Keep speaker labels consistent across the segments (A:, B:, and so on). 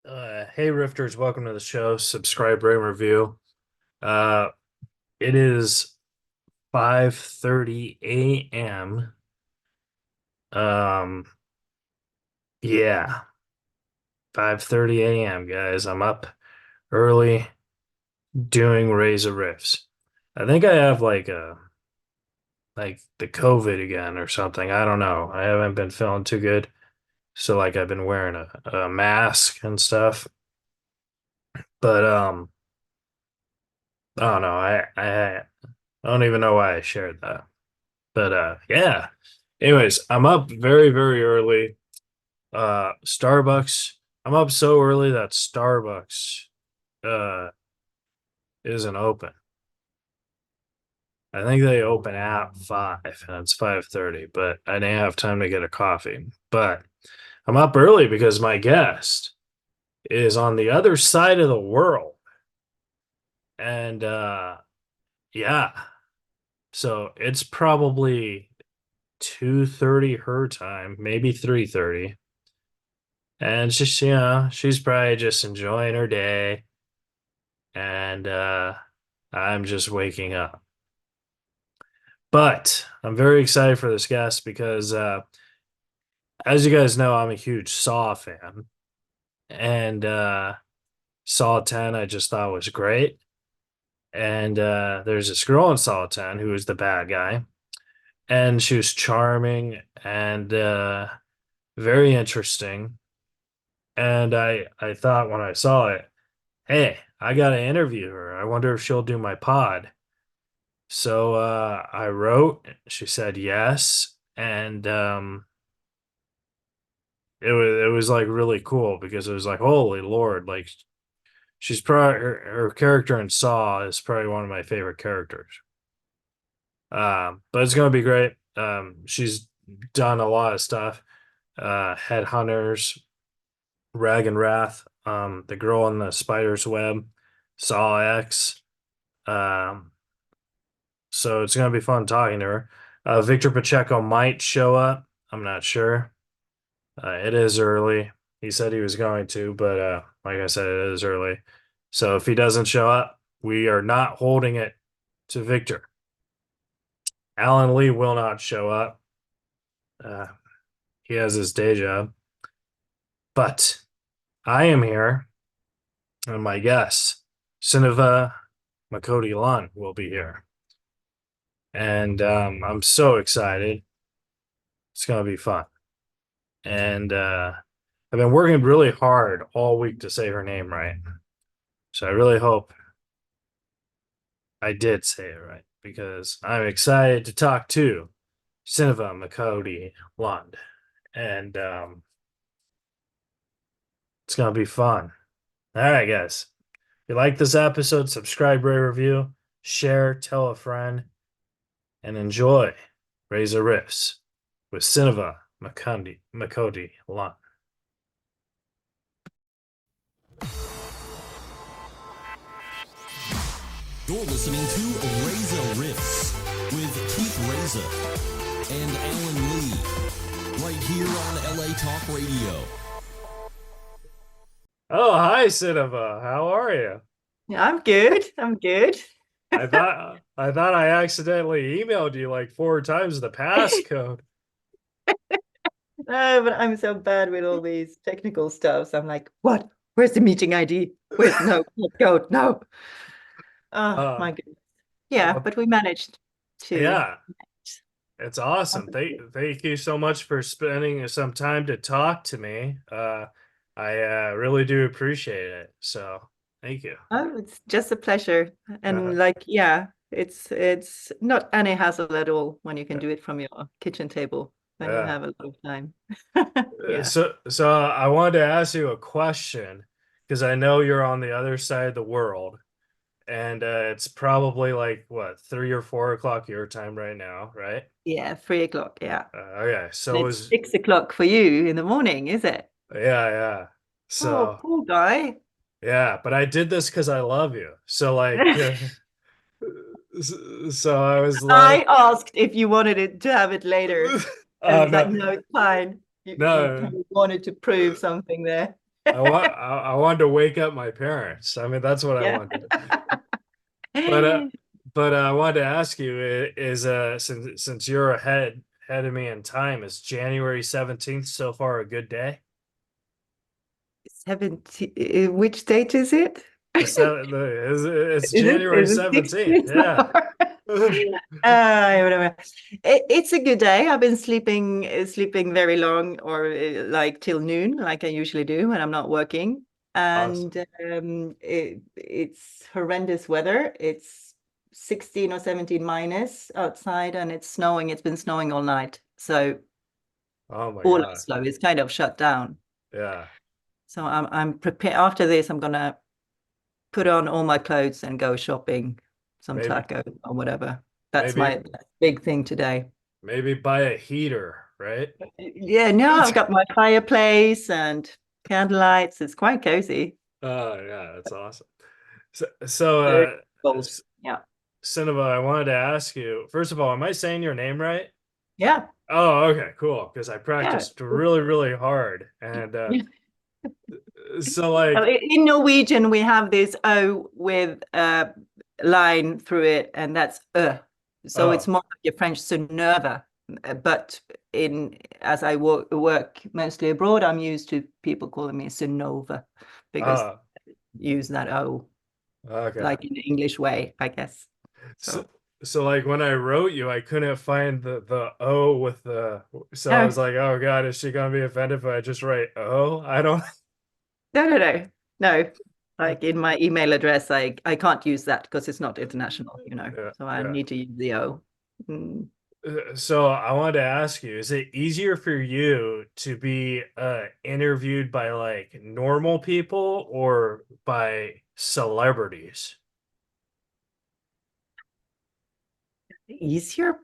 A: Hey Rifters, welcome to the show. Subscribe, rate, and review. Uh, it is 5:30 a.m. Um, yeah, 5:30 a.m. guys. I'm up early doing Reza riffs. I think I have like the COVID again or something. I don't know. I haven't been feeling too good, so like I've been wearing a mask and stuff. But I don't know. I don't even know why I shared that. But yeah. Anyways, I'm up very, very early. Starbucks. I'm up so early that Starbucks uh isn't open. I think they open at 5 and it's 5:30, but I didn't have time to get a coffee. But I'm up early because my guest is on the other side of the world. And yeah. So it's probably 2:30 her time, maybe 3:30. And it's just, she's probably just enjoying her day. And I'm just waking up. But I'm very excited for this guest because, as you guys know, I'm a huge Saw fan. And Saw 10, I just thought was great. And there's this girl in Saw 10 who is the bad guy. And she was charming and very interesting. And I thought when I saw it, hey, I got to interview her. I wonder if she'll do my pod. So I wrote, she said yes, and it was like really cool because it was like, holy Lord, like she's probably her character in Saw is probably one of my favorite characters. But it's gonna be great. She's done a lot of stuff. Headhunters, Rag and Wrath, The Girl in the Spider's Web, Saw X. Um, So it's going to be fun talking to her. Victor Pacheco might show up. I'm not sure. It is early. He said he was going to, but like I said, it is early. So if he doesn't show up, we are not holding it to Victor. Alan Lee will not show up. Uh, he has his day job. But I am here, and my guest, Synnøve Macody Lund, will be here. And I'm so excited. It's going to be fun. And I've been working really hard all week to say her name right. So I really hope I did say it right because I'm excited to talk to Synnøve Macody Lund. And it's going to be fun. All right, guys. If you like this episode, subscribe, rate, review, share, tell a friend, and enjoy Reza Riffs with Synnøve Macody Lund.
B: You're listening to Reza Riffs with Keith Reza and Alan Lee, right here on LA Talk Radio.
A: Oh, hi, Synnøve. How are you?
C: Yeah, I'm good. I'm good.
A: I thought I accidentally emailed you like 4 times the passcode.
C: No, but I'm so bad with all these technical stuff. So I'm like, what? Where's the meeting ID? Where's no code? No. Oh
A: Uh,
C: my goodness. Yeah, but we managed to.
A: yeah, it's awesome. Thank you so much for spending some time to talk to me. I really do appreciate it. So thank you.
C: Oh, it's just a pleasure.
A: Uh,
C: And yeah, it's not any hassle at all when you can do it from your kitchen table when you
A: uh,
C: have a lot of time. Yeah.
A: so I wanted to ask you a question because I know you're on the other side of the world. And it's probably like what 3 or 4 o'clock your time right now, right?
C: Yeah, 3 o'clock. Yeah.
A: Okay,
C: And
A: so
C: it's
A: is
C: 6 o'clock for you in the morning, is it?
A: yeah.
C: Oh,
A: So
C: poor guy.
A: yeah, but I did this because I love you. So like, so I was
C: I
A: like,
C: asked if you wanted it to have it later, and it's like,
A: no,
C: no, it's fine. You
A: no,
C: kind of wanted to prove something there.
A: I wanted to wake up my parents. I mean, that's what I
C: Yeah.
A: wanted to do. But I wanted to ask you is since you're ahead of me in time, is January 17th so far a good day?
C: 17, which date is it?
A: It's
C: Is it
A: January
C: is it
A: 17th.
C: 16th?
A: Yeah.
C: Whatever. It's a good day. I've been sleeping very long, or like till noon, like I usually do when I'm not working.
A: Awesome.
C: And it's horrendous weather. It's 16 or 17 minus outside, and it's snowing. It's been snowing all night. So
A: Oh my
C: all
A: God.
C: Oslo is kind of shut down.
A: Yeah.
C: So I'm prepared. After this, I'm gonna put on all my clothes and go shopping, some
A: Maybe
C: taco or whatever. That's
A: maybe
C: my big thing today.
A: maybe buy a heater, right?
C: Yeah, no, I've got my fireplace and candlelights. It's quite cozy.
A: Oh yeah, that's awesome. So
C: Very cold. Yeah.
A: Synnøve, I wanted to ask you, first of all, am I saying your name right?
C: Yeah.
A: Oh, okay, cool. Because I
C: Yeah.
A: practiced really, really hard. And
C: Yeah.
A: so like,
C: In Norwegian, we have this O with a line through it, and that's So it's
A: oh,
C: more like your French Synnøve. But as I work mostly abroad, I'm used to people calling me Synnove because
A: oh,
C: use that O
A: okay.
C: like in the English way, I guess.
A: So,
C: So
A: so like when I wrote you, I couldn't find the O with the, so I was
C: no,
A: like, oh God, is she gonna be offended if I just write O? I don't.
C: no. Like in my email address, I can't use that because it's not international, you know.
A: Yeah,
C: So I
A: yeah.
C: need to use the O. Mm.
A: So I wanted to ask you, is it easier for you to be interviewed by like normal people or by celebrities?
C: Easier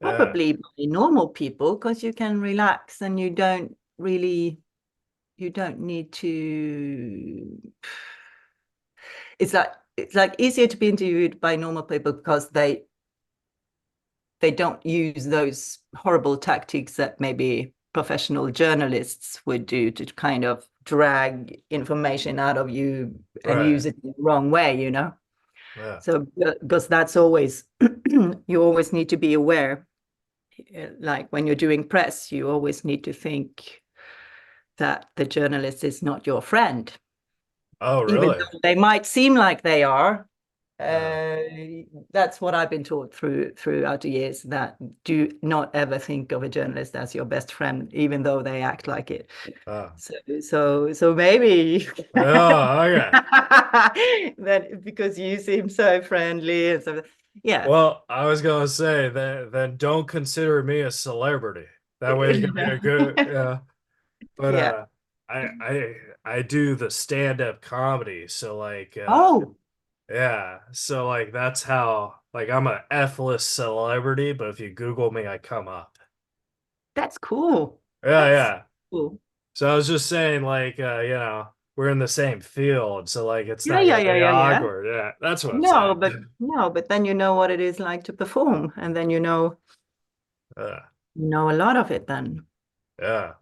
A: Yeah.
C: probably by normal people because you can relax and you don't need to. It's like easier to be interviewed by normal people because they don't use those horrible tactics that maybe professional journalists would do to kind of drag information out of you and
A: Right.
C: use it in the wrong way, you know.
A: Yeah.
C: So because that's always you always need to be aware, like when you're doing press, you always need to think that the journalist is not your friend,
A: Oh,
C: even
A: really?
C: though they might seem like they are.
A: Yeah.
C: Uh, that's what I've been taught throughout the years, that do not ever think of a journalist as your best friend, even though they act like it.
A: Oh.
C: So maybe
A: Oh, okay.
C: that because you seem so friendly and so yeah.
A: Well, I was gonna say that then don't consider me a celebrity. That way you can be a good, yeah. But
C: Yeah.
A: I do the stand-up comedy, so like
C: Oh,
A: yeah, so like that's how like I'm a F-list celebrity, but if you Google me, I come up.
C: that's cool.
A: Yeah,
C: That's
A: yeah.
C: cool.
A: So I was just saying, like, we're in the same field, so like it's
C: Yeah,
A: not
C: yeah,
A: gonna
C: yeah,
A: be
C: yeah, yeah.
A: awkward. Yeah, that's what I'm
C: No,
A: saying.
C: but then you know what it is like to perform, and then
A: Yeah,
C: you know a lot of it then.
A: yeah.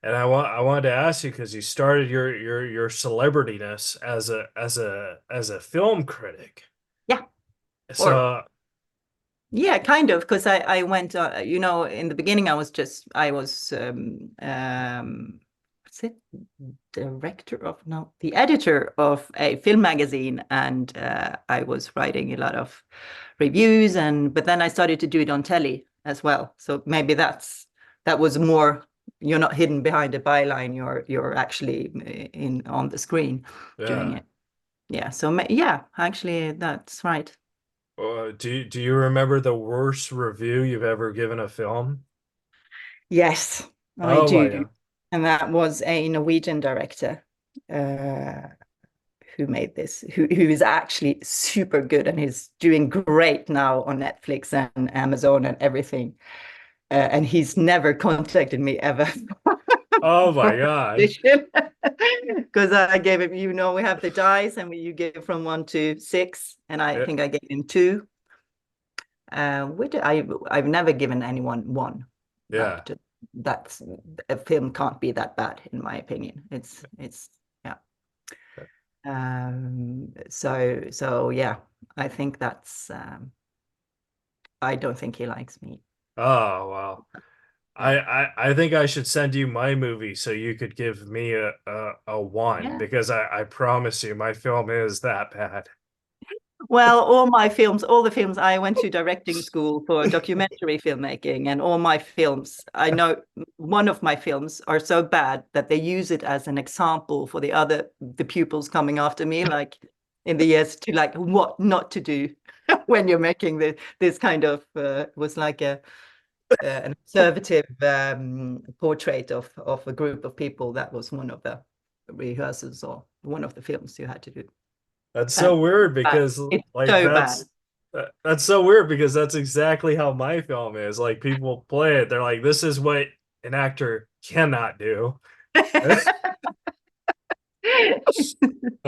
A: And I wanted to ask you because you started your celebrityness as a film critic.
C: Yeah. Or
A: So
C: yeah, kind of, because I went, in the beginning I was what's it, director of no, the editor of a film magazine, and I was writing a lot of reviews, but then I started to do it on telly as well. So maybe that was more. You're not hidden behind a byline. You're actually in on the screen doing
A: yeah.
C: it. Yeah. So yeah, actually, that's right.
A: Do you remember the worst review you've ever given a film?
C: Yes, I
A: Oh my
C: do.
A: God.
C: And that was a Norwegian director uh, who made this, who is actually super good and he's doing great now on Netflix and Amazon and everything. And he's never contacted me ever
A: Oh
C: for
A: my
C: a
A: God.
C: position because I gave him, we have the dice and you give from 1 to 6, and I
A: Yeah,
C: think I gave him 2. I've never given anyone 1.
A: yeah.
C: Like that's a film can't be that bad in my opinion. It's So yeah, I think that's I don't think he likes me.
A: Oh, well. I think I should send you my movie so you could give me a one,
C: Yeah.
A: because I promise you my film is that bad.
C: Well, all the films, I went to directing school for documentary filmmaking, and all my films, I know one of my films are so bad that they use it as an example for the pupils coming after me, like in the years, to like what not to do when you're making this kind of was like an conservative portrait of a group of people. That was one of the rehearsals or one of the films you had to do.
A: That's
C: And
A: so weird
C: bad.
A: because
C: It's
A: like
C: so bad.
A: that's so weird because that's exactly how my film is. Like people play it, they're like, this is what an actor cannot do. I'm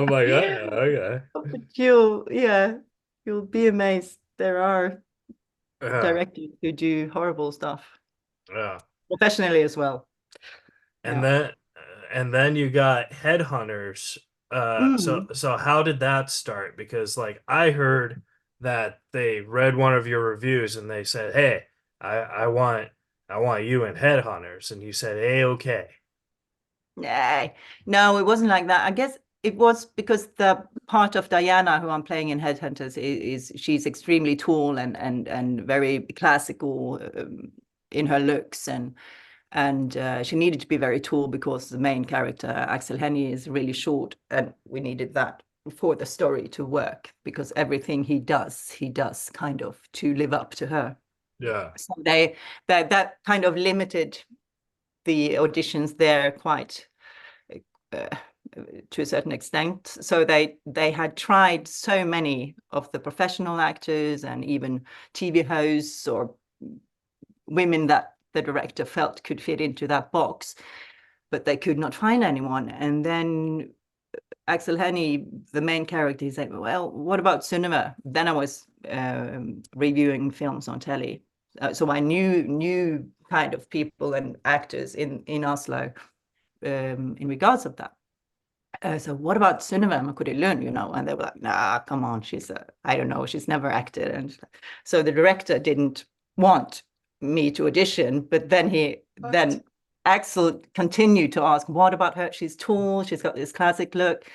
A: like, okay.
C: But yeah, you'll be amazed. There are
A: Yeah,
C: directors who do horrible stuff
A: yeah.
C: professionally as well.
A: And
C: Yeah.
A: then and then you got Headhunters. So
C: Mm.
A: so how did that start? Because like I heard that they read one of your reviews and they said, "Hey, I want you in Headhunters," and you said, "Hey, okay."
C: Nah, no, it wasn't like that. I guess it was because the part of Diana who I'm playing in Headhunters is she's extremely tall and very classical in her looks, and she needed to be very tall because the main character Axel Hennie is really short, and we needed that for the story to work because everything he does kind of to live up to her.
A: Yeah.
C: So that kind of limited the auditions there quite uh, to a certain extent. So they had tried so many of the professional actors and even TV hosts or women that the director felt could fit into that box, but they could not find anyone. And then Axel Hennie, the main character, he said, "Well, what about Synnøve?" Then I was reviewing films on telly, so I knew kind of people and actors in Oslo in regards of that. So what about Synnøve Macody Lund, And they were like, nah, come on, I don't know, she's never acted. And so the director didn't want me to audition, but
A: What?
C: then Axel continued to ask, what about her? She's tall, she's got this classic look.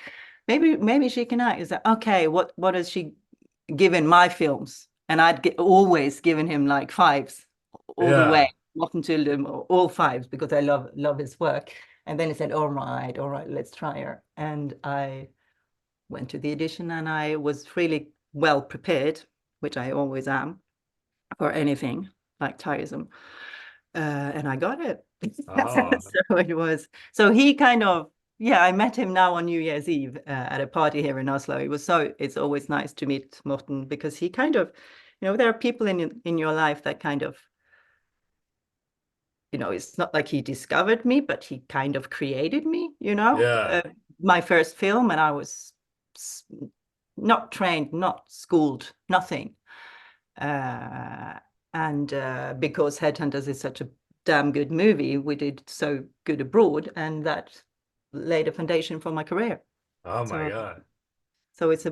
C: Maybe she can act. Is that okay? What has she given my films? And always given him like fives all the way,
A: Yeah.
C: up until them all fives because I love his work. And then he said, all right, let's try her. And I went to the audition and I was really well prepared, which I always am for anything like tiresome. And I got it.
A: Oh,
C: So it was, so he kind of, yeah, I met him now on New Year's Eve at a party here in Oslo. It's always nice to meet Morten because he kind of, there are people in your life that kind of, it's not like he discovered me, but he kind of created me,
A: yeah.
C: my first film, and I was not trained, not schooled, nothing. And because Headhunters is such a damn good movie, we did so good abroad, and that laid a foundation for my career.
A: Oh my
C: So,
A: God.
C: so it's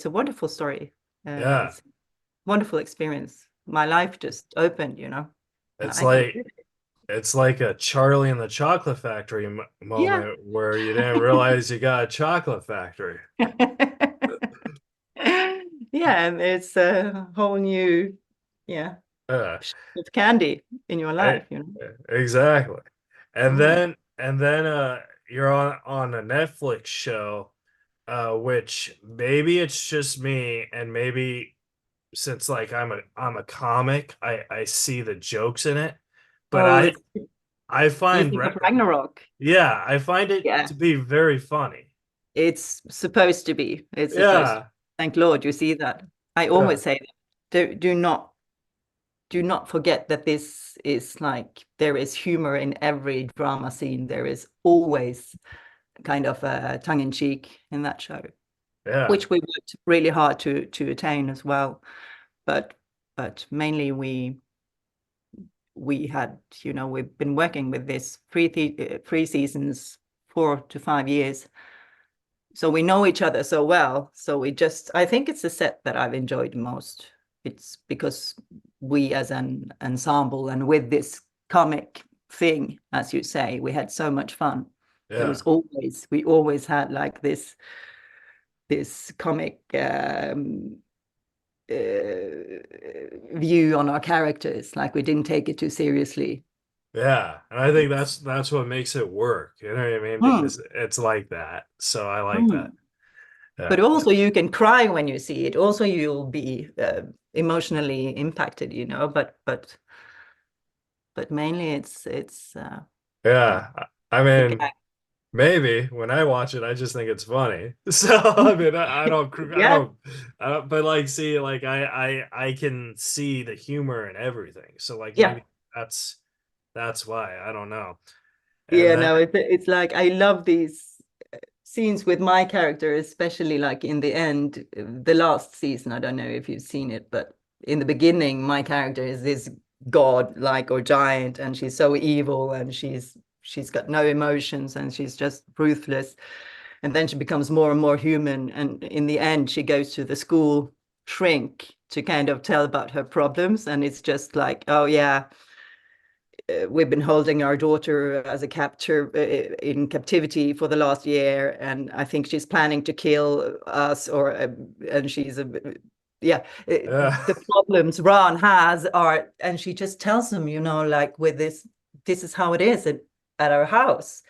C: a wonderful story.
A: Yeah.
C: It's a wonderful experience. My life just opened, and
A: It's
C: I can do
A: like it's like a Charlie and the Chocolate Factory
C: it.
A: moment where you didn't realize you got a chocolate factory.
C: Yeah. Yeah, and it's a whole new, yeah,
A: Yeah.
C: of candy in your
A: E-
C: life.
A: Exactly.
C: Mm.
A: And then you're on a Netflix show, which maybe it's just me, and maybe since like I'm a comic, I see the jokes in it, but
C: Oh, it's
A: I
C: you
A: find
C: think of Ragnarok.
A: yeah, I find it
C: Yeah,
A: to be very funny.
C: it's supposed to be. It's supposed to.
A: Yeah,
C: Thank Lord you see that. I
A: yeah,
C: always say that. Do not forget that this is like there is humor in every drama scene. There is always kind of a tongue in cheek in that show,
A: yeah,
C: which we worked really hard to attain as well. But mainly we had, we've been working with this three seasons, 4 to 5 years, So we know each other so well. So I think it's the set that I've enjoyed most. It's because we as an ensemble and with this comic thing, as you say, we had so much fun.
A: Yeah.
C: We always had like this comic view on our characters. Like we didn't take it too seriously.
A: Yeah, and I think that's what makes it work. You know what I mean?
C: Mm,
A: Because it's like that. So I like that.
C: mm. But
A: Yeah.
C: also you can cry when you see it. Also you'll be emotionally impacted, but mainly it's yeah,
A: Yeah. I
C: the
A: mean,
C: gag.
A: maybe when I watch it, I just think it's funny. So I mean,
C: Yeah,
A: I don't. But like, see, like I can see the humor and everything. So like
C: yeah.
A: maybe that's that's why. I don't know. And
C: Yeah,
A: then
C: no, it's like I love these scenes with my character, especially like in the end, the last season. I don't know if you've seen it, but in the beginning, my character is this god like or giant, and she's so evil and she's got no emotions and she's just ruthless. And then she becomes more and more human. And in the end, she goes to the school shrink to kind of tell about her problems. And it's just like, oh yeah, we've been holding our daughter as a capture in captivity for the last year, and I think she's planning to kill us, or and she's a yeah.
A: yeah,
C: The problems Ron has are, and she just tells him, like with this is how it is at our house,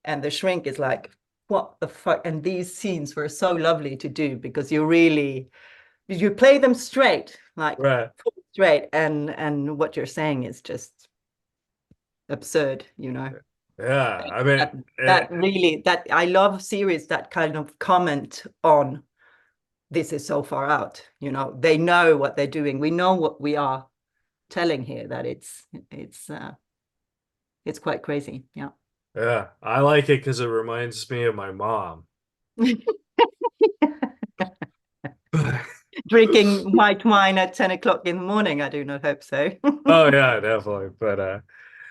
C: and the shrink is like, what the fuck? And these scenes were so lovely to do because you play them straight, like
A: right.
C: straight, and what you're saying is just absurd.
A: Yeah. I mean,
C: That I love series that kind of comment on this is so far out. They know what they're doing. We know what we are telling here, that it's quite crazy. Yeah.
A: yeah. I like it because it reminds me of my mom.
C: Drinking white wine at 10 o'clock in the morning. I do not hope so.
A: Oh yeah, definitely. But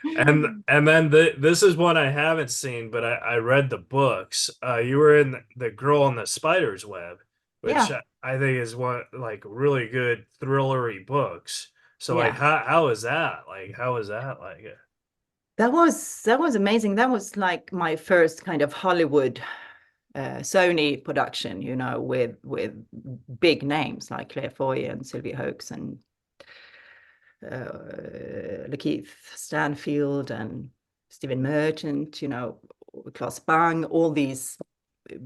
A: and then this is one I haven't seen, but I read the books. You were in the Girl in the Spider's Web, which
C: Yeah.
A: I think is one like really good thrillery books. So like
C: Yeah.
A: how is that? Like how is that like?
C: That was amazing. That was like my first kind of Hollywood Sony production, with big names like Claire Foy and Sylvia Hoeks and Lakeith Stanfield and Stephen Merchant, Klaus Bang, all these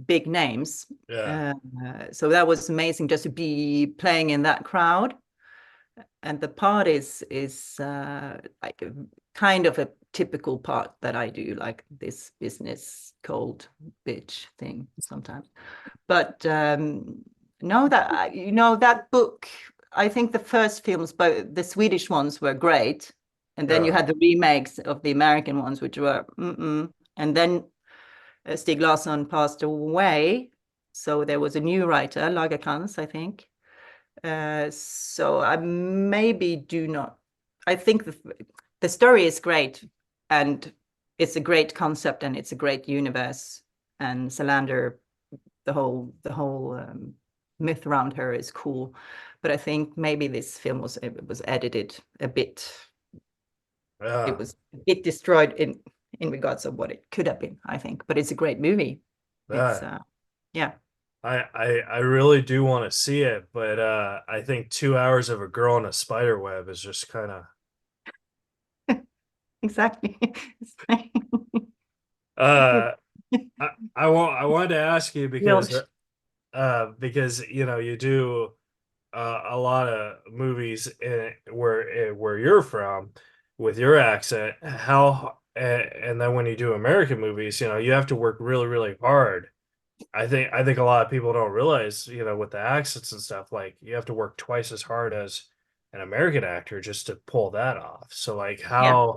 C: big names.
A: Yeah.
C: Uh, so that was amazing just to be playing in that crowd. And the part is like a kind of a typical part that I do, like this business cold bitch thing sometimes. But no, that book. I think the first films, both the Swedish ones, were great, and then you
A: Yeah.
C: had the remakes of the American ones, which were and then Stig Larsson passed away, so there was a new writer, Lagerkrantz, I think. So I maybe do not. I think the story is great, and it's a great concept, and it's a great universe. And Salander, the whole myth around her is cool, but I think maybe this film was edited a bit. It
A: Yeah.
C: was a bit destroyed in regards of what it could have been, I think. But it's a great movie. It's
A: Yeah.
C: yeah.
A: I really do want to see it, but I think 2 hours of a girl in a spider web is just kind of
C: Exactly.
A: uh I wanted to ask you
C: Zilch.
A: because you know you do a lot of movies where you're from with your accent how and then when you do American movies you know you have to work really hard. I think a lot of people don't realize you know with the accents and stuff like you have to work twice as hard as an American actor just to pull that off. So like
C: Yeah.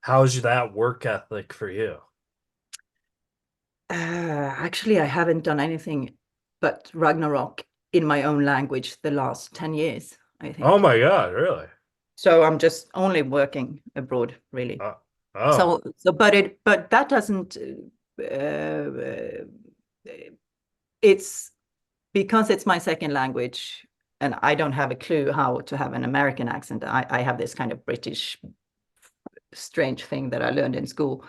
A: how's that work ethic for you?
C: Actually, I haven't done anything but Ragnarok in my own language the last 10 years, I
A: Oh
C: think.
A: my God, really?
C: So I'm just only working abroad, really.
A: Uh, oh,
C: So but that doesn't uh, it's because it's my second language and I don't have a clue how to have an American accent. I have this kind of British strange thing that I learned in school.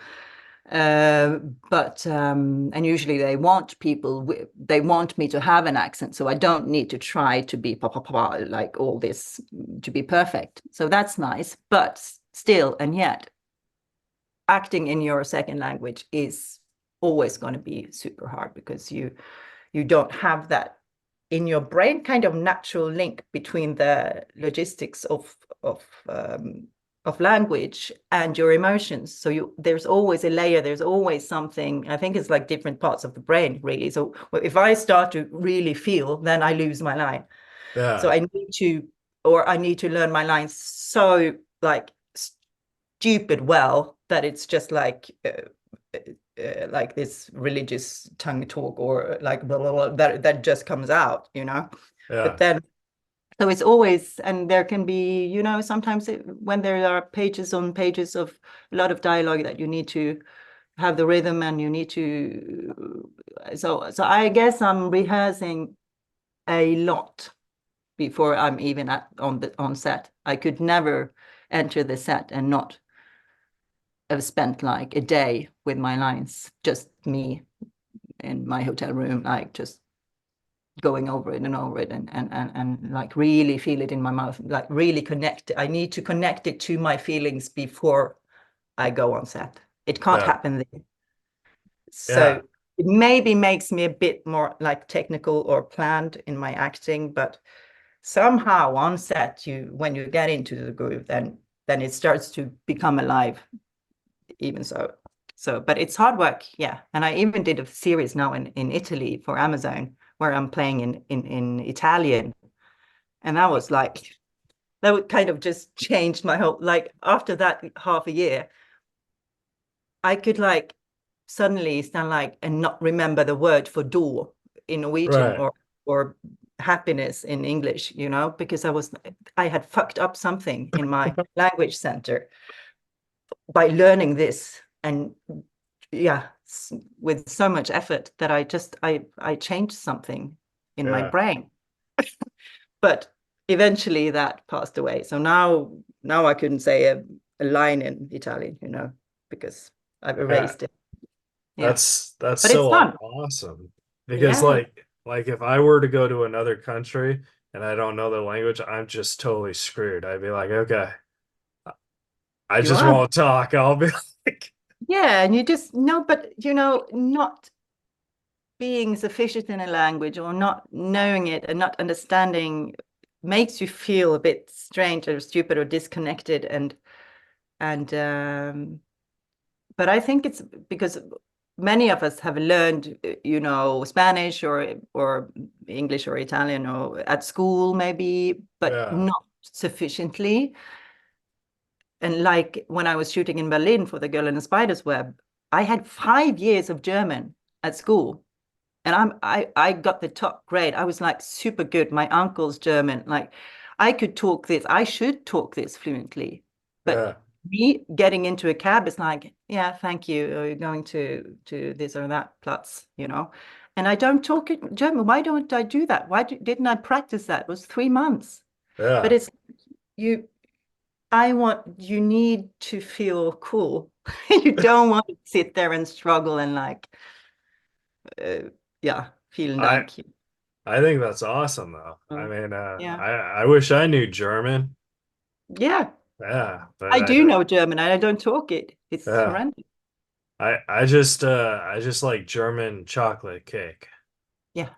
C: But and usually they want they want me to have an accent, so I don't need to try to be like all this to be perfect. So that's nice, but still, and yet, acting in your second language is always going to be super hard because you don't have that in your brain kind of natural link between the logistics of language and your emotions. So there's always a layer, there's always something. I think it's like different parts of the brain, really. So if I start to really feel, then I lose my line. So
A: Yeah.
C: I need to learn my lines so like stupid well that it's just like this religious tongue talk or like blah, blah, blah, that just comes out,
A: Yeah.
C: But then, so it's always, and there can be, sometimes when there are pages on pages of a lot of dialogue that you need to have the rhythm and you need to, so I guess I'm rehearsing a lot before I'm even on set. I could never enter the set and not have spent like a day with my lines, just me in my hotel room, like just going over it and over it and like really feel it in my mouth, like really connect. I need to connect it to my feelings before I go on set. It can't
A: Yeah.
C: happen there. So
A: Yeah.
C: it maybe makes me a bit more like technical or planned in my acting, but somehow on set, when you get into the groove, then it starts to become alive. Even so, but it's hard work, yeah. And I even did a series now in Italy for Amazon where I'm playing in Italian, and that would kind of just changed my whole, like after that half a year, I could like suddenly stand like and not remember the word for door in Norwegian
A: Right.
C: or happiness in English, because I had fucked up something in my language center by learning this. And yeah, with so much effort that I changed something in my
A: Yeah.
C: brain. But eventually that passed away. So now I couldn't say a line in Italian, because I've
A: Yeah.
C: erased it. Yeah.
A: That's
C: But it's
A: so
C: fun.
A: awesome. Because
C: Yeah.
A: like if I were to go to another country and I don't know the language, I'm just totally screwed. I'd be like, okay, I
C: You
A: just
C: are.
A: won't talk. I'll be like,
C: Yeah. And you just no, but not being sufficient in a language or not knowing it and not understanding makes you feel a bit strange or stupid or disconnected and but I think it's because many of us have learned Spanish or English or Italian or at school maybe, but
A: yeah,
C: not sufficiently. And like when I was shooting in Berlin for The Girl in the Spider's Web, I had 5 years of German at school. And I got the top grade. I was like super good. My uncle's German. Like I could talk this. I should talk this fluently. But
A: yeah,
C: me getting into a cab is like, yeah, thank you. Or you're going to this or that Platz, And I don't talk it German. Why don't I do that? Didn't I practice that? It was 3 months. But
A: yeah.
C: it's you. You need to feel cool. You don't want to sit there and struggle and like, yeah, feeling
A: I
C: like,
A: I think that's awesome though. I
C: oh,
A: mean,
C: yeah,
A: I wish I knew German.
C: yeah.
A: Yeah, but
C: I
A: I
C: do
A: don't.
C: know German and I don't talk it. It's
A: Yeah,
C: horrendous.
A: I just like German chocolate cake.
C: Yeah,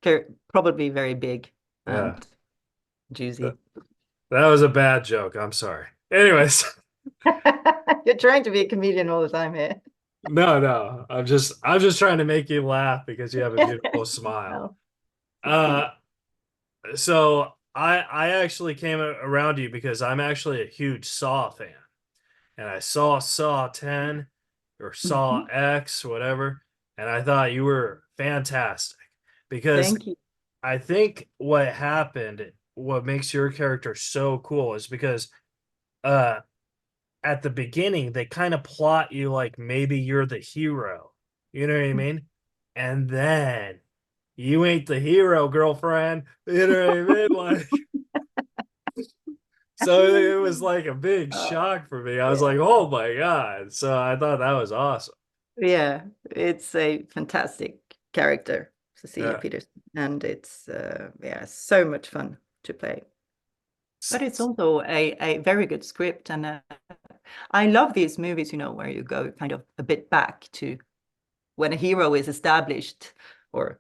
C: they're probably very big
A: Yeah,
C: and
A: that,
C: juicy.
A: that was a bad joke. I'm sorry. Anyways,
C: You're trying to be a comedian all the time here.
A: no. I'm just trying to make you laugh because you have a beautiful smile.
C: Oh, thank you.
A: Uh, so I actually came around you because I'm actually a huge Saw fan, and I saw Saw 10 or Saw
C: Mhm.
A: X, whatever, and I thought you were fantastic because
C: Thank you.
A: I think what happened, what makes your character so cool is because uh at the beginning they kind of plot you like maybe you're the hero. You know what I mean? and then you ain't the hero, girlfriend. You know what I mean? Like, so it was like a big
C: Uh,
A: shock for me. I was
C: yeah.
A: like, oh my God. So I thought that was awesome.
C: Yeah, it's a fantastic character, Cecilia
A: Yeah.
C: Peterson, and it's yeah, so much fun to play. But it's also a very good script, and I love these movies, you know, where you go kind of a bit back to when a hero is established, or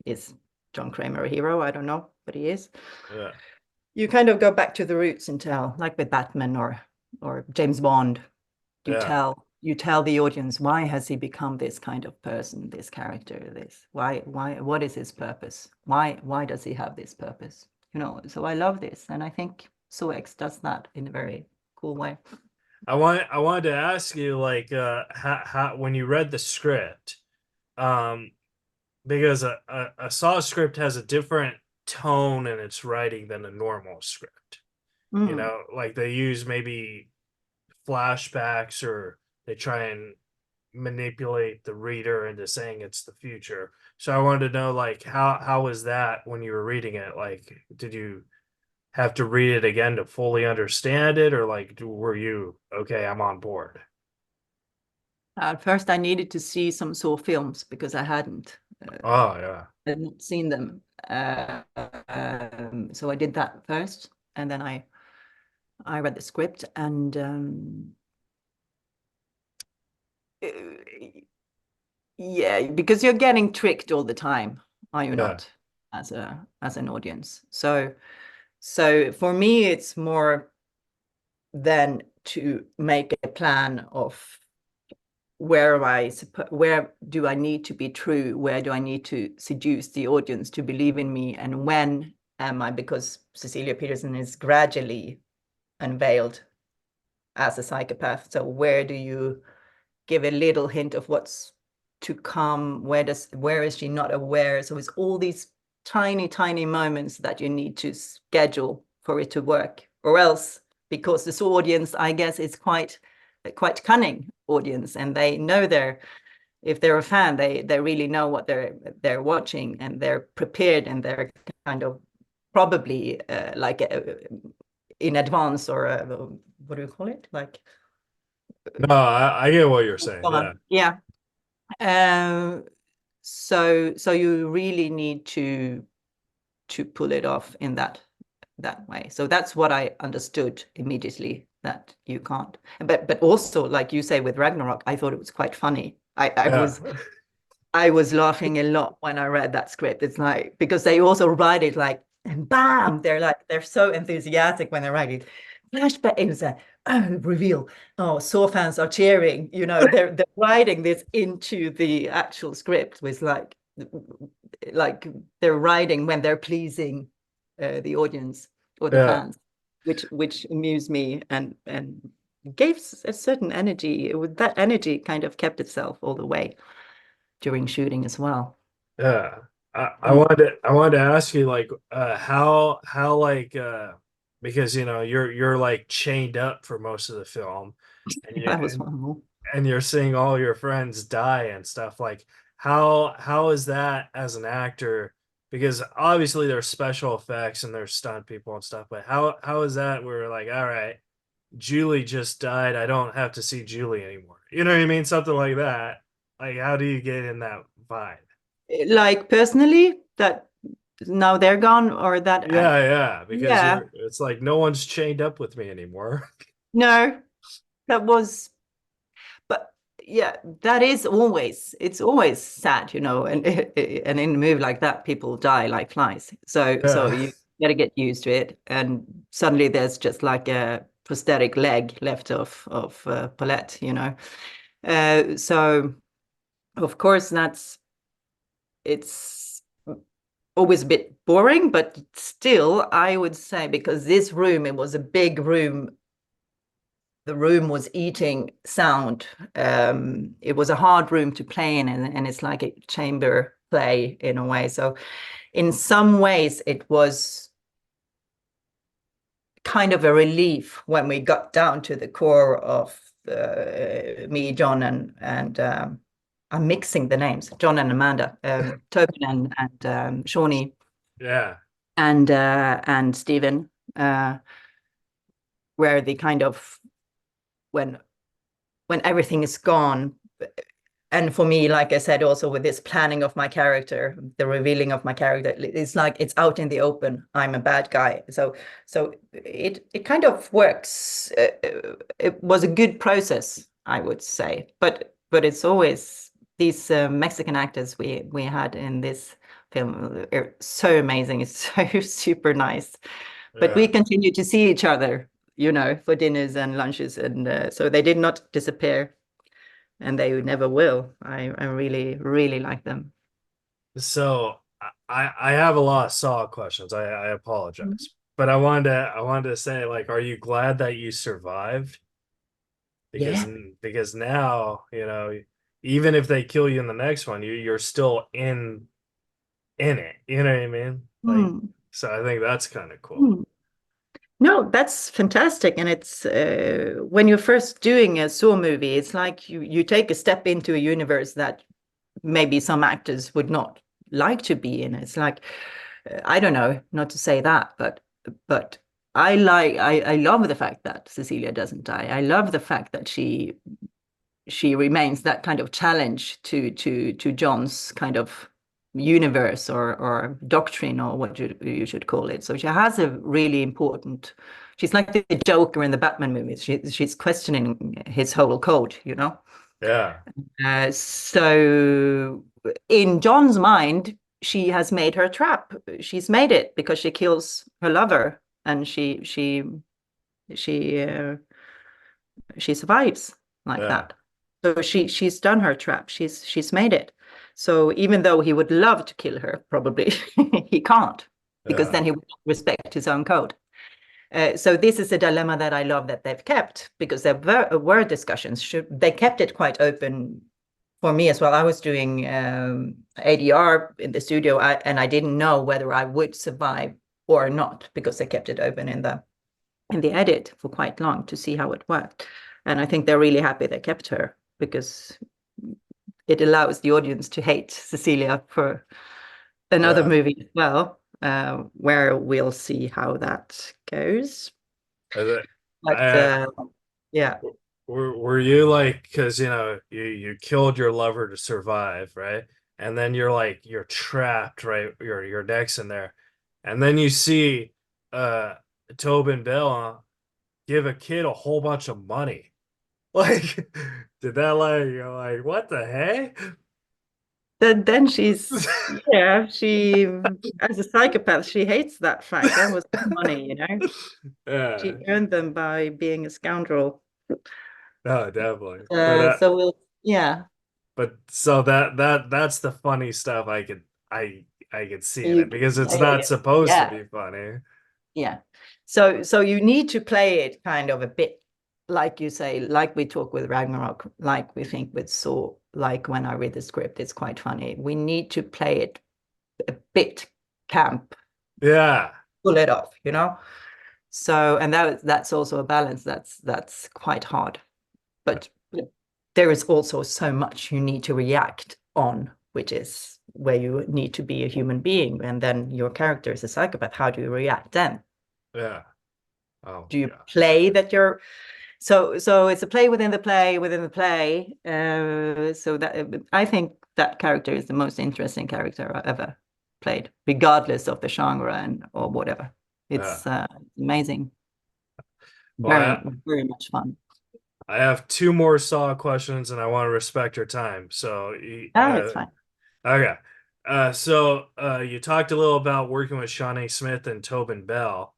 C: is John Kramer a hero? I don't know, but he is.
A: Yeah.
C: You kind of go back to the roots and tell, like with Batman or James Bond,
A: Yeah.
C: you tell the audience, why has he become this kind of person, this character, this why what is his purpose, why does he have this purpose, you know? So I love this, and I think SOX does that in a very cool way.
A: I wanted to ask you like how when you read the script, um because a Saw script has a different tone in its writing than a normal script. You
C: Mm.
A: know, like they use maybe flashbacks or they try and manipulate the reader into saying it's the future. So I wanted to know like how was that when you were reading it? Like did you have to read it again to fully understand it, or like were you okay, I'm on board?
C: At first I needed to see some Saw films because I
A: Oh yeah.
C: hadn't seen them, so I did that first, and then I read the script, and yeah, because you're getting tricked all the time, are you
A: Yeah.
C: not, as an audience? So for me, it's more than to make a plan of where do I need to be true, where do I need to seduce the audience to believe in me, and when am I, because Cecilia Peterson is gradually unveiled as a psychopath. So where do you give a little hint of what's to come? Where is she not aware? So it's all these tiny moments that you need to schedule for it to work, or else, because this audience, I guess, is quite cunning audience, and they know if they're a fan, they really know what they're watching, and they're prepared, and they're kind of probably in advance, or what do you call it, like
A: No, I get what you're saying. Yeah.
C: gone. Yeah. So you really need to pull it off in that way. So that's what I understood immediately, that you can't. But also, like you say with Ragnarok, I thought it was quite funny.
A: Yeah.
C: I was laughing a lot when I read that script. It's like, because they also write it like, and bam, they're so enthusiastic when they write it. Flashback, it's a reveal. Oh, Saw fans are cheering. You know, they're writing this into the actual script with like they're writing when they're pleasing the audience or the
A: Yeah.
C: fans, which amused me, and gave a certain energy. That energy kind of kept itself all the way during shooting as well.
A: Yeah.
C: Mm.
A: I wanted to ask you like how like because you know you're like chained up for most of the film and
C: That was one more.
A: you're seeing all your friends die and stuff. Like how is that as an actor? Because obviously there's special effects and there's stunt people and stuff, but how is that where like, all right, Julie just died, I don't have to see Julie anymore. You know what I mean? Something like that. Like how do you get in that vibe?
C: Like personally, that now they're gone, or that
A: Yeah, yeah, because
C: yeah,
A: you're it's like no one's chained up with me anymore.
C: no, that was, but yeah, that is always, it's always sad, you know, and in a movie like that, people die like flies. So
A: Yeah.
C: you gotta get used to it, and suddenly there's just like a prosthetic leg left of Paulette, you know. So of course it's always a bit boring, but still, I would say, because this room, it was a big room. The room was eating sound. It was a hard room to play in, and it's like a chamber play in a way. So in some ways, it was kind of a relief when we got down to the core of me, John, and I'm mixing the names, John and Amanda, Tobin and Shawnee
A: Yeah.
C: and Stephen, where the kind of when everything is gone. And for me, like I said, also with this planning of my character, the revealing of my character, it's like it's out in the open. I'm a bad guy. So it kind of works. It was a good process, I would say. But it's always these Mexican actors we had in this film are so amazing. It's so super nice. But we
A: Yeah.
C: continue to see each other, for dinners and lunches, and so they did not disappear and they never will. I really, really like them.
A: So I have a lot of Saw questions. I apologize. But I wanted to say, like, are you glad that you survived? Because
C: Yeah.
A: because now, even if they kill you in the next one, you're still in it. You know what I mean? Like,
C: Hmm.
A: so I think that's kind of cool.
C: Hmm. No, that's fantastic. And it's when you're first doing a Saw movie, it's like you take a step into a universe that maybe some actors would not like to be in. It's like I don't know, not to say that, but I love the fact that Cecilia doesn't die. I love the fact that she remains that kind of challenge to John's kind of universe or doctrine or what you should call it. So she has a really important. She's like the Joker in the Batman movies. She's questioning his whole code, you know.
A: Yeah.
C: So in John's mind, she has made her trap. She's made it because she kills her lover, and she she survives like
A: Yeah.
C: that. So she's done her trap. She's made it. So even though he would love to kill her, probably he can't because
A: Yeah.
C: then he would respect his own code. So this is a dilemma that I love that they've kept because there were discussions. They kept it quite open for me as well. I was doing ADR in the studio, and I didn't know whether I would survive or not because they kept it open in the edit for quite long to see how it worked. And I think they're really happy they kept her because it allows the audience to hate Cecilia for another
A: Yeah.
C: movie as well, where we'll see how that goes.
A: I,
C: But
A: I
C: yeah.
A: were you like, because you killed your lover to survive, right? And then you're trapped, right? Your neck's in there, and then you see uh Tobin Bell give a kid a whole bunch of money. Like, did that, like, you're like, what the heck?
C: Then she as a psychopath, she hates that fact. That was her money,
A: Yeah,
C: She earned them by being a scoundrel.
A: no, definitely. But
C: So yeah.
A: so that's the funny stuff. I could see in
C: You
A: it because it's
C: play
A: not
C: it.
A: supposed to
C: Yeah,
A: be funny.
C: yeah. So you need to play it kind of a bit, like you say, like we talk with Ragnarok, like we think with Saw, like when I read the script, it's quite funny. We need to play it a bit camp,
A: Yeah,
C: pull it off. So, and that's also a balance that's quite hard. But there is also so much you need to react on, which is where you need to be a human being, and then your character is a psychopath. How do you react then?
A: yeah. Oh
C: Do you
A: yeah,
C: play that you're so it's a play within the play within the play. So that I think that character is the most interesting character I ever played, regardless of the genre and or whatever.
A: yeah.
C: It's amazing,
A: Well,
C: very very much fun.
A: I have two more Saw questions, and I want to respect your time. So,
C: Oh, it's fine.
A: okay. You talked a little about working with Shawnee Smith and Tobin Bell,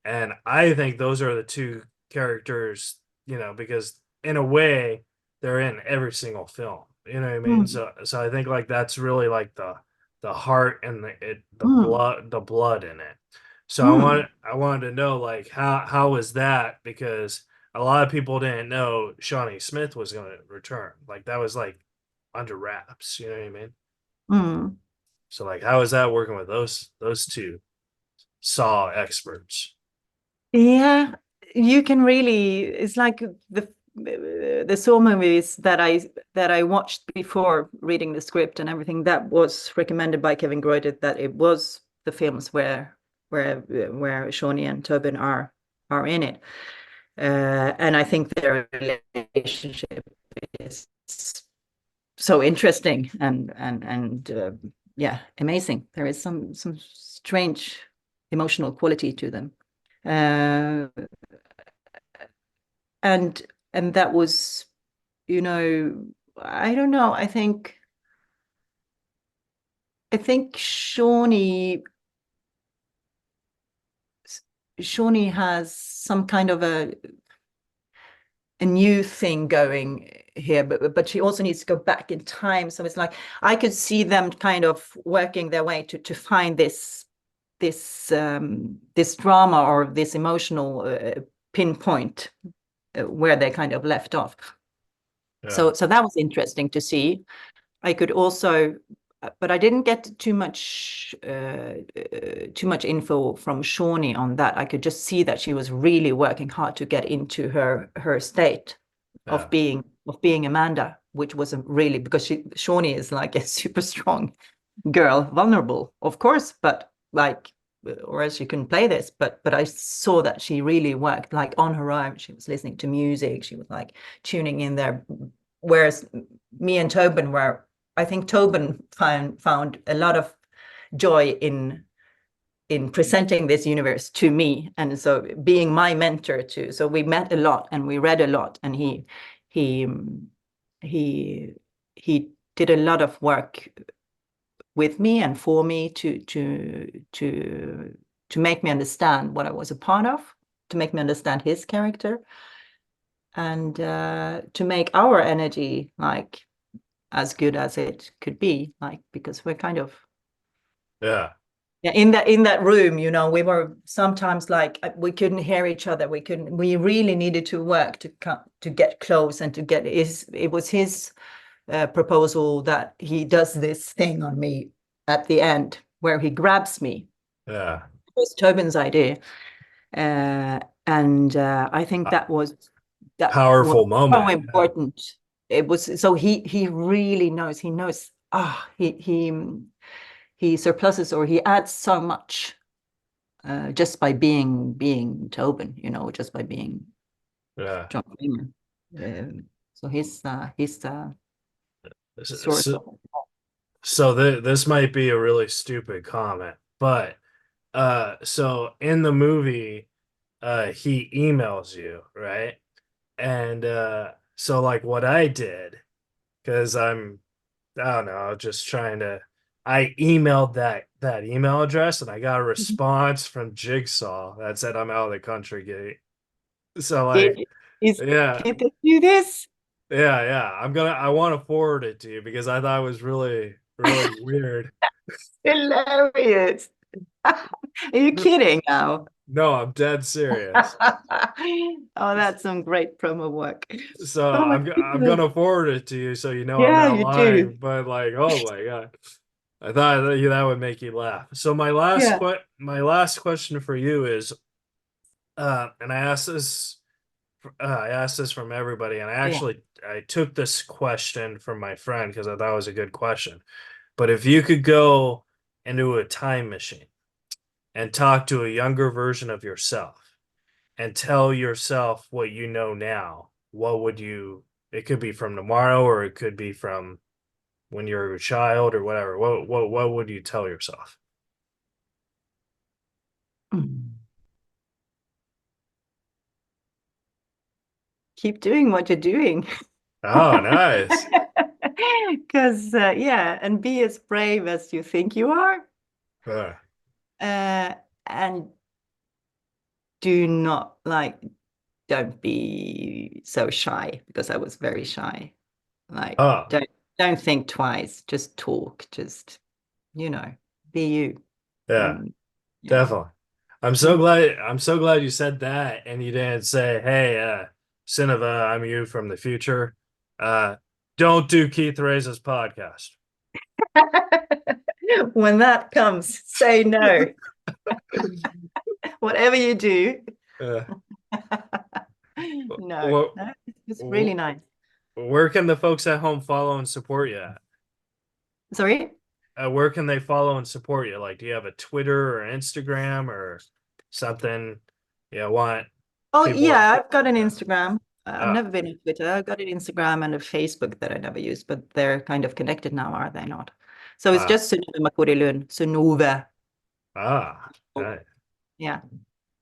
A: and I think those are the two characters, because in a way they're in every single film. You know what I mean?
C: Mm,
A: So I think like that's really like the heart and the
C: mm,
A: blood in it. So
C: mm.
A: I wanted to know, like, how was that, because a lot of people didn't know Shawnee Smith was going to return. Like, that was like under wraps. You know what I mean?
C: Mm.
A: So like, how is that working with those two Saw experts?
C: Yeah, you can really, it's like the Saw movies that I watched before reading the script and everything, that was recommended by Kevin Groyded, that it was the films where Shawnee and Tobin are in it. And I think their relationship is so interesting and yeah, amazing. There is some strange emotional quality to them. And that was, you know, I don't know. I think Shawnee has some kind of a new thing going here, but she also needs to go back in time. So it's like I could see them kind of working their way to find this drama or this emotional pinpoint where they kind of left off.
A: Yeah.
C: So that was interesting to see. I could also, but I didn't get too much info from Shawnee on that. I could just see that she was really working hard to get into her state of being Amanda, which was really, because Shawnee is like a super strong girl, vulnerable, of course, but like, or else she couldn't play this. But I saw that she really worked like on her own. She was listening to music. She was like tuning in there. Whereas me and Tobin were, I think Tobin found a lot of joy in presenting this universe to me, and so being my mentor too. So we met a lot and we read a lot, and he did a lot of work with me and for me to make me understand what I was a part of, to make me understand his character, and to make our energy like as good as it could be, like, because we're kind of in that room, you know, we were sometimes like we couldn't hear each other. We really needed to work to get close and to get it was his proposal that he does this thing on me at the end where he grabs me.
A: Yeah.
C: It was Tobin's idea. And I think that was
A: powerful moment.
C: So important. It was, so he really knows. He surpluses, or he adds so much just by being Tobin, you know, just by being John Kramer. So he's the source of it.
A: So this might be a really stupid comment, but so in the movie, he emails you, right? And so like what I did, because I don't know, just trying to, I emailed that email address and I got a response from Jigsaw that said I'm out of the country gate. So like, yeah,
C: Did they do this?
A: yeah. I want to forward it to you because I thought it was really, really weird.
C: Hilarious. Are you kidding now?
A: No, I'm dead serious.
C: Oh, that's some great promo work.
A: So
C: Oh my
A: I'm
C: goodness.
A: gonna forward it to you so you know I'm
C: Yeah,
A: not
C: you do.
A: lying. But like, oh my God, I thought that would make you laugh. So
C: Yeah.
A: my last question for you is, and I asked this from everybody, and
C: Yeah.
A: I took this question from my friend because I thought it was a good question. But if you could go into a time machine and talk to a younger version of yourself and tell yourself what you know now, what would you, it could be from tomorrow or it could be from when you're a child or whatever. What would you tell yourself?
C: Keep doing what you're doing.
A: Oh, nice.
C: Because, yeah, and be as brave as you think you are.
A: Uh,
C: And don't be so shy, because I was very shy. Like,
A: oh,
C: don't think twice, just talk, just, you know, be you.
A: yeah,
C: And yeah.
A: definitely. I'm so glad you said that and you didn't say, hey, Synnøve, I'm you from the future. Don't do Keith Reza's podcast.
C: When that comes, say no. Whatever you do.
A: Uh,
C: No,
A: what
C: no. It's really nice.
A: Where can the folks at home follow and support you at?
C: Sorry?
A: Where can they follow and support you? Like, do you have a Twitter or Instagram or something? Yeah, want
C: Oh,
A: people.
C: yeah, I've got an Instagram. I've
A: Ah.
C: never been on Twitter. I've got an Instagram and a Facebook that I never used, but they're kind of connected now, are they not? So it's just Synnove Macody Lund, Synnøve.
A: Right.
C: Yeah.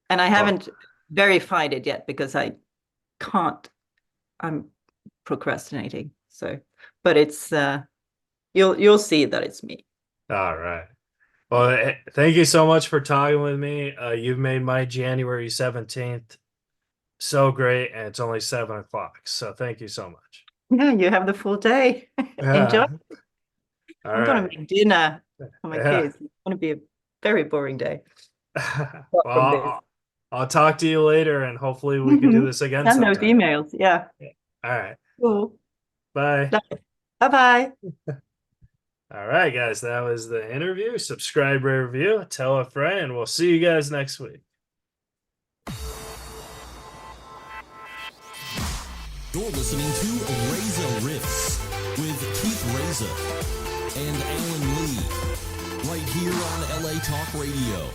C: And I haven't verified it yet because I can't. I'm procrastinating. So, but it's you'll see that it's me.
A: All right. Well, thank you so much for talking with me. You've made my January 17th so great, and it's only 7 o'clock. So thank you so much.
C: Yeah, you have the full day. Enjoy.
A: All
C: I'm gonna
A: right.
C: make dinner for my
A: Yeah.
C: kids. It's gonna be a very boring day. Apart
A: Well,
C: from this.
A: I'll talk to you later, and hopefully we can do this again
C: Send those
A: sometime.
C: emails. Yeah.
A: All right.
C: Cool.
A: Bye.
C: Bye-bye.
A: All right, guys. That was the interview. Subscribe, rate, review, tell a friend. We'll see you guys next week.
B: You're listening to Reza Riffs with Keith Reza and Alan Lee, right here on LA Talk Radio.